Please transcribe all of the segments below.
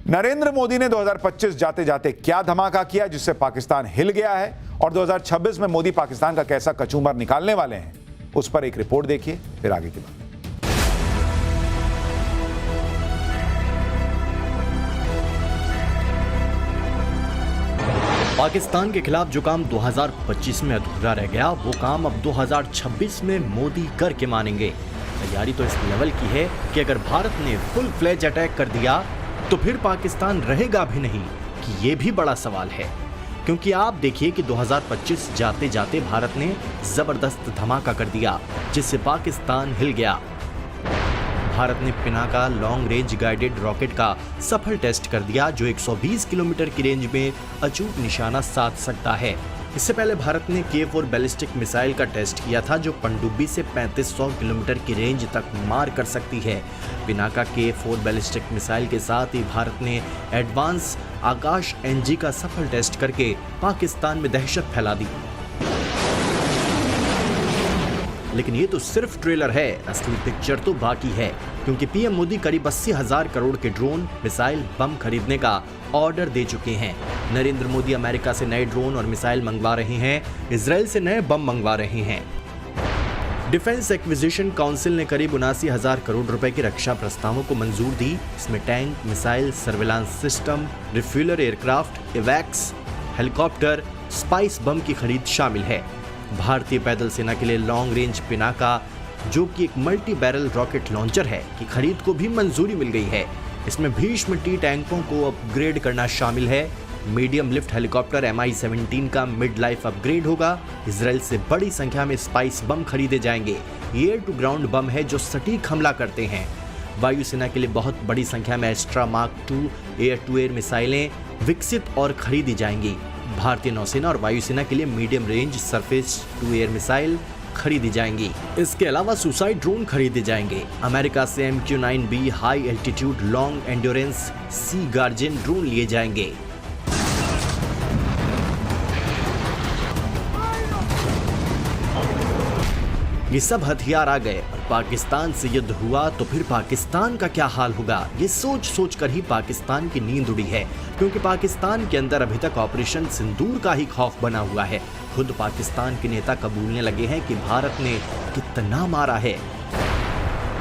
नरेंद्र मोदी ने 2025 जाते जाते क्या धमाका किया जिससे पाकिस्तान हिल गया है और 2026 में मोदी पाकिस्तान का कैसा कचूमर निकालने वाले हैं, उस पर एक रिपोर्ट देखिए, फिर आगे की बात। पाकिस्तान के खिलाफ जो काम 2025 में अधूरा रह गया, वो काम अब 2026 में मोदी करके मानेंगे। तैयारी तो इस लेवल की है कि अगर भारत ने फुल फ्लेज अटैक कर दिया तो फिर पाकिस्तान रहेगा भी नहीं, कि ये भी बड़ा सवाल है। क्योंकि आप देखिए कि 2025 जाते जाते भारत ने जबरदस्त धमाका कर दिया जिससे पाकिस्तान हिल गया। भारत ने Pinaka long range guided rocket का सफल टेस्ट कर दिया जो 120 किलोमीटर की रेंज में अचूक निशाना साध सकता है। इससे पहले भारत ने K4 बैलिस्टिक मिसाइल का टेस्ट किया था जो पनडुब्बी से 3500 किलोमीटर की रेंज तक मार कर सकती है। पिनाका K4 बैलिस्टिक मिसाइल के साथ ही भारत ने एडवांस आकाश NG का सफल टेस्ट करके पाकिस्तान में दहशत फैला दी। लेकिन ये तो सिर्फ ट्रेलर है, असली पिक्चर तो बाकी है, क्योंकि पीएम मोदी करीब 80,000 करोड़ के ड्रोन, मिसाइल, बम खरीदने का ऑर्डर दे चुके हैं। नरेंद्र मोदी अमेरिका से नए ड्रोन और मिसाइल मंगवा रहे हैं, इजराइल से नए बम मंगवा रहे हैं। डिफेंस एक्विजिशन काउंसिल ने करीब 79,000 करोड़ रुपए के रक्षा प्रस्तावों को मंजूर दी। इसमें tank, missile, surveillance system, refueller aircraft, इवैक्स, हेलीकॉप्टर, स्पाइस बम की खरीद शामिल है। भारतीय पैदल सेना के लिए लॉन्ग रेंज पिनाका, जो कि एक मल्टी बैरल रॉकेट लॉन्चर है, की खरीद को भी मंजूरी मिल गई है। इसमें भीष्म टी टैंकों को अपग्रेड करना शामिल है। मीडियम लिफ्ट हेलीकॉप्टर Mi-17 का मिड लाइफ अपग्रेड होगा। इजराइल से बड़ी संख्या में स्पाइस बम खरीदे जाएंगे। एयर टू ग्राउंड बम है जो सटीक हमला करते हैं। वायुसेना के लिए बहुत बड़ी संख्या में Astra mark 2 air to air मिसाइलें विकसित और खरीदी जाएंगी। भारतीय नौसेना और वायुसेना के लिए medium range surface to air missile खरीदी जाएंगी। इसके अलावा सुसाइड ड्रोन खरीदे जाएंगे। अमेरिका से MQ-9B high altitude long endurance Sea Guardian drone लिए जाएंगे। ये सब हथियार आ गए और पाकिस्तान से युद्ध हुआ तो फिर पाकिस्तान का क्या हाल होगा, ये सोच सोच कर ही पाकिस्तान की नींद उड़ी है। क्योंकि पाकिस्तान के अंदर अभी तक ऑपरेशन सिंदूर का ही खौफ बना हुआ है। खुद पाकिस्तान के नेता कबूलने लगे हैं कि भारत ने कितना मारा है।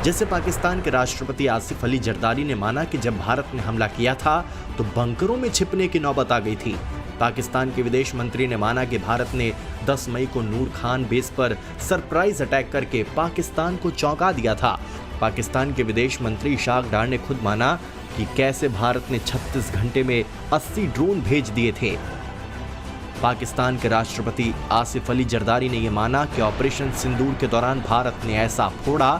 जैसे पाकिस्तान के राष्ट्रपति आसिफ अली जरदारी ने माना कि जब भारत ने हमला किया था तो बंकरों में छिपने की नौबत आ गई थी। पाकिस्तान के विदेश मंत्री ने माना कि भारत ने 10 मई को नूर खान बेस पर सरप्राइज अटैक करके पाकिस्तान को चौंका दिया था। पाकिस्तान के विदेश मंत्री इशाक डार ने खुद माना कि कैसे भारत ने 36 घंटे में 80 ड्रोन भेज दिए थे। पाकिस्तान के राष्ट्रपति आसिफ अली जरदारी ने यह माना कि ऑपरेशन सिंदूर के दौरान भारत ने ऐसा फोड़ा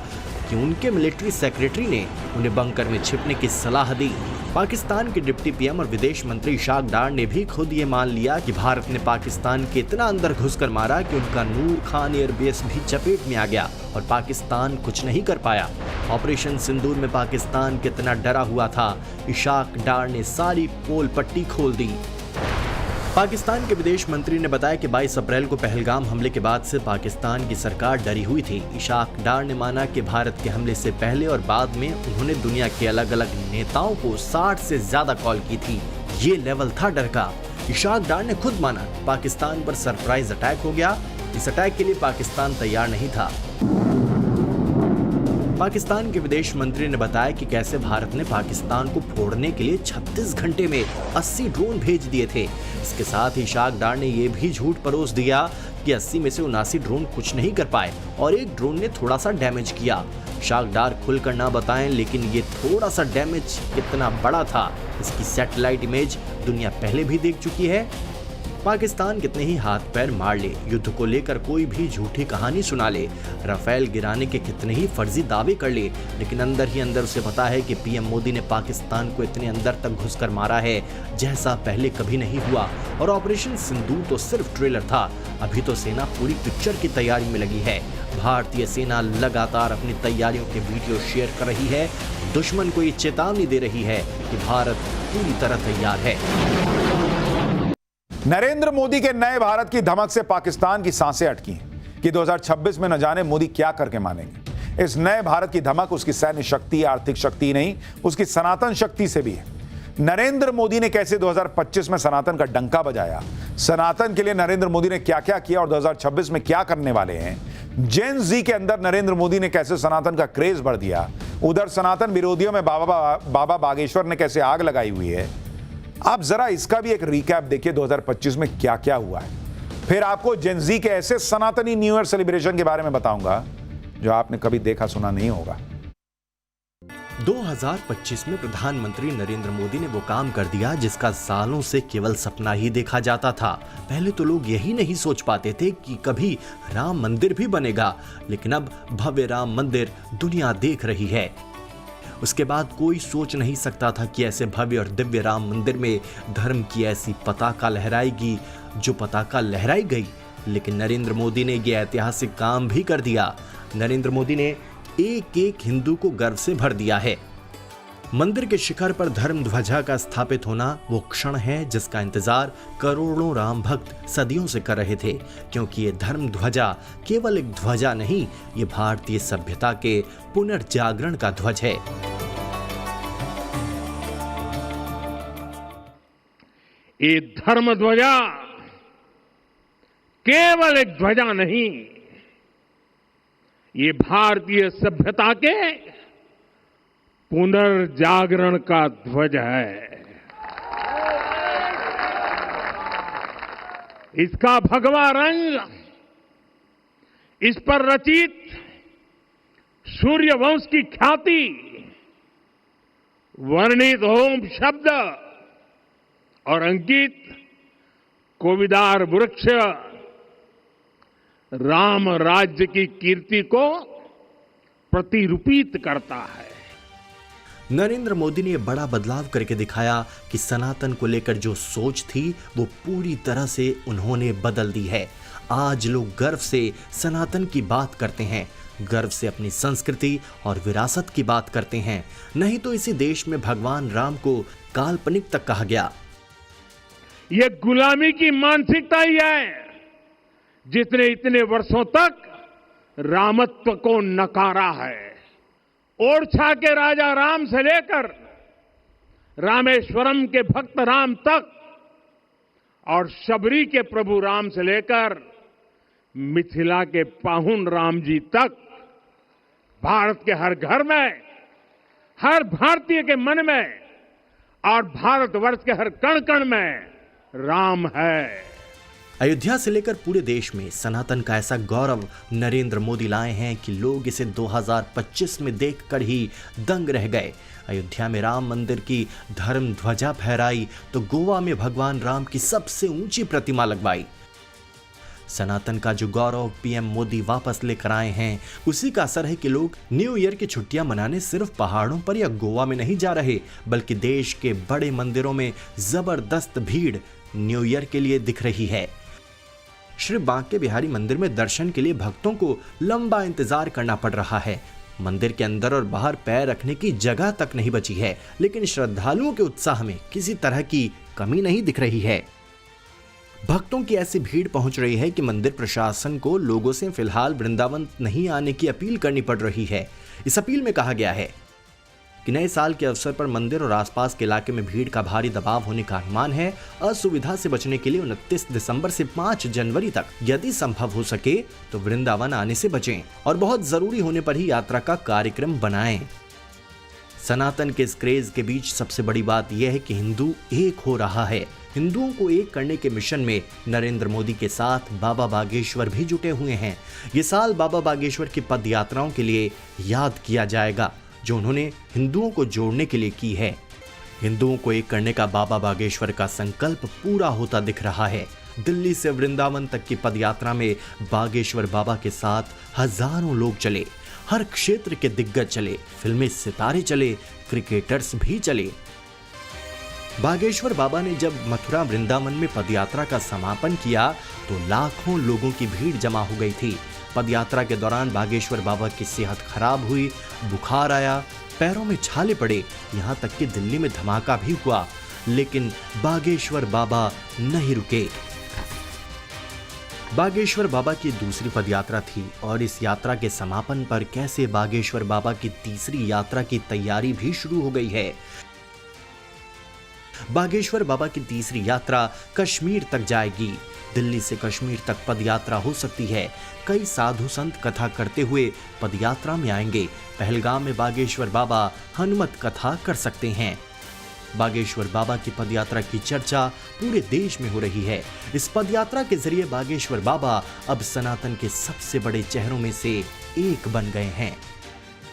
कि उनके मिलिट्री सेक्रेटरी ने उन्हें बंकर में छिपने की सलाह दी। पाकिस्तान के डिप्टी पीएम और विदेश मंत्री इशाक डार ने भी खुद ये मान लिया कि भारत ने पाकिस्तान के इतना अंदर घुसकर मारा कि उनका नूर खान एयरबेस भी चपेट में आ गया और पाकिस्तान कुछ नहीं कर पाया। ऑपरेशन सिंदूर में पाकिस्तान कितना डरा हुआ था, इशाक डार ने सारी पोल पट्टी खोल दी। पाकिस्तान के विदेश मंत्री ने बताया कि 22 अप्रैल को पहलगाम हमले के बाद से पाकिस्तान की सरकार डरी हुई थी। इशाक डार ने माना कि भारत के हमले से पहले और बाद में उन्होंने दुनिया के अलग अलग नेताओं को 60 से ज्यादा कॉल की थी। ये लेवल था डर का। इशाक डार ने खुद माना पाकिस्तान पर सरप्राइज अटैक हो गया। इस अटैक के लिए पाकिस्तान तैयार नहीं था। पाकिस्तान के विदेश मंत्री ने बताया कि कैसे भारत ने पाकिस्तान को फोड़ने के लिए 36 घंटे में 80 ड्रोन भेज दिए थे। इसके साथ ही इशाक डार ने यह भी झूठ परोस दिया कि 80 में से 79 ड्रोन कुछ नहीं कर पाए और एक ड्रोन ने थोड़ा सा डैमेज किया। इशाक डार खुलकर ना बताएं, लेकिन ये थोड़ा सा डैमेज कितना बड़ा था इसकी सैटेलाइट इमेज दुनिया पहले भी देख चुकी है। पाकिस्तान कितने ही हाथ पैर मार ले, युद्ध को लेकर कोई भी झूठी कहानी सुना ले, राफेल गिराने के कितने ही फर्जी दावे कर ले, लेकिन अंदर ही अंदर उसे पता है कि पीएम मोदी ने पाकिस्तान को इतने अंदर तक घुसकर मारा है जैसा पहले कभी नहीं हुआ। और ऑपरेशन सिंदूर तो सिर्फ ट्रेलर था, अभी तो सेना पूरी पिक्चर की तैयारी में लगी है। भारतीय सेना लगातार अपनी तैयारियों के वीडियो शेयर कर रही है, दुश्मन को ये चेतावनी दे रही है कि भारत पूरी तरह तैयार है। नरेंद्र मोदी के नए भारत की धमक से पाकिस्तान की सांसें अटकी हैं कि 2026 में न जाने मोदी क्या करके मानेंगे। इस नए भारत की धमक उसकी सैन्य शक्ति, आर्थिक शक्ति नहीं, उसकी सनातन शक्ति से भी है। नरेंद्र मोदी ने कैसे 2025 में सनातन का डंका बजाया, सनातन के लिए नरेंद्र मोदी ने क्या क्या किया और 2026 में क्या करने वाले हैं, जेन जी के अंदर नरेंद्र मोदी ने कैसे सनातन का क्रेज बढ़ दिया, उधर सनातन विरोधियों में बाबा बागेश्वर ने कैसे आग लगाई हुई है। आप जरा इसका भी एक रिकैप देखिए 2025 में क्या क्या हुआ है। फिर आपको जेन जी के ऐसे सनातनी न्यू ईयर सेलिब्रेशन के बारे में बताऊंगा जो आपने कभी देखा सुना नहीं होगा। 2025 में प्रधानमंत्री नरेंद्र मोदी ने वो काम कर दिया जिसका सालों से केवल सपना ही देखा जाता था। पहले तो लोग यही नहीं सोच पाते थे कि कभी राम मंदिर भी बनेगा, लेकिन अब भव्य राम मंदिर दुनिया देख रही है। उसके बाद कोई सोच नहीं सकता था कि ऐसे भव्य और दिव्य राम मंदिर में धर्म की ऐसी पताका लहराएगी जो पताका लहराई गई। लेकिन नरेंद्र मोदी ने ये ऐतिहासिक काम भी कर दिया। नरेंद्र मोदी ने एक एक हिंदू को गर्व से भर दिया है। मंदिर के शिखर पर धर्म ध्वजा का स्थापित होना वो क्षण है जिसका इंतजार करोड़ों राम भक्त सदियों से कर रहे थे, क्योंकि ये धर्म ध्वजा केवल एक ध्वजा नहीं, ये भारतीय सभ्यता के पुनर्जागरण का ध्वज है। ये धर्म ध्वजा केवल एक ध्वजा नहीं, ये भारतीय सभ्यता के पुनर्जागरण का ध्वज है। इसका भगवा रंग, इस पर रचित सूर्यवंश की ख्याति, वर्णित ओम शब्द और अंकित कोविदार वृक्ष राम राज्य की कीर्ति को प्रतिरूपित करता है। नरेंद्र मोदी ने बड़ा बदलाव करके दिखाया कि सनातन को लेकर जो सोच थी वो पूरी तरह से उन्होंने बदल दी है। आज लोग गर्व से सनातन की बात करते हैं, गर्व से अपनी संस्कृति और विरासत की बात करते हैं। नहीं तो इसी देश में भगवान राम को काल्पनिक तक कहा गया। ये गुलामी की मानसिकता ही है जिसने इतने वर्षों तक रामत्व को नकारा है। ओरछा के राजा राम से लेकर रामेश्वरम के भक्त राम तक और शबरी के प्रभु राम से लेकर मिथिला के पाहुन राम जी तक भारत के हर घर में, हर भारतीय के मन में और भारतवर्ष के हर कण कण में राम है। अयोध्या से लेकर पूरे देश में सनातन का ऐसा गौरव नरेंद्र मोदी लाए हैं कि लोग इसे 2025 में देखकर ही दंग रह गए। अयोध्या में राम मंदिर की धर्म ध्वजा फहराई तो गोवा में भगवान राम की सबसे ऊंची प्रतिमा लगवाई। सनातन का जो गौरव पीएम मोदी वापस लेकर आए हैं, उसी का असर है कि लोग न्यू ईयर की छुट्टियां मनाने सिर्फ पहाड़ों पर या गोवा में नहीं जा रहे, बल्कि देश के बड़े मंदिरों में जबरदस्त भीड़ न्यू ईयर के लिए दिख रही है। श्री बांके बिहारी मंदिर में दर्शन के लिए भक्तों को लंबा इंतजार करना पड़ रहा है। मंदिर के अंदर और बाहर पैर रखने की जगह तक नहीं बची है, लेकिन श्रद्धालुओं के उत्साह में किसी तरह की कमी नहीं दिख रही है। भक्तों की ऐसी भीड़ पहुंच रही है कि मंदिर प्रशासन को लोगों से फिलहाल वृंदावन नहीं आने की अपील करनी पड़ रही है। इस अपील में कहा गया है कि नए साल के अवसर पर मंदिर और आसपास के इलाके में भीड़ का भारी दबाव होने का अनुमान है। असुविधा से बचने के लिए 29 दिसंबर से 5 जनवरी तक यदि संभव हो सके तो वृंदावन आने से बचें और बहुत जरूरी होने पर ही यात्रा का कार्यक्रम बनाएं। सनातन के इस क्रेज के बीच सबसे बड़ी बात यह है कि हिंदू एक हो रहा है। हिंदुओं को एक करने के मिशन में नरेंद्र मोदी के साथ बाबा बागेश्वर भी जुटे हुए हैं। ये साल बाबा बागेश्वर की पद यात्राओं के लिए याद किया जाएगा जो उन्होंने हिंदुओं को जोड़ने के लिए की है। हिंदुओं को एक करने का बाबा बागेश्वर का संकल्प पूरा होता दिख रहा है। दिल्ली से वृंदावन तक की पदयात्रा में बागेश्वर बाबा के साथ हजारों लोग चले। हर क्षेत्र के दिग्गज चले, फिल्मी सितारे चले, क्रिकेटर्स भी चले। बागेश्वर बाबा ने जब मथुरा वृंदावन में पदयात्रा का समापन किया तो लाखों लोगों की भीड़ जमा हो गई थी। पदयात्रा के दौरान बागेश्वर बाबा की सेहत खराब हुई, बुखार आया, पैरों में छाले पड़े, यहाँ तक कि दिल्ली में धमाका भी हुआ, लेकिन बागेश्वर बाबा नहीं रुके। बागेश्वर बाबा की दूसरी पदयात्रा थी और इस यात्रा के समापन पर कैसे बागेश्वर बाबा की तीसरी यात्रा की तैयारी भी शुरू हो गई है। बागेश्वर बाबा की तीसरी यात्रा कश्मीर तक जाएगी। दिल्ली से कश्मीर तक पद यात्रा हो सकती है। कई साधु संत कथा करते हुए पद यात्रा में आएंगे। पहलगाम में बागेश्वर बाबा हनुमत कथा कर सकते हैं। बागेश्वर बाबा की पदयात्रा की चर्चा पूरे देश में हो रही है। इस पदयात्रा के जरिए बागेश्वर बाबा अब सनातन के सबसे बड़े चेहरों में से एक बन गए हैं।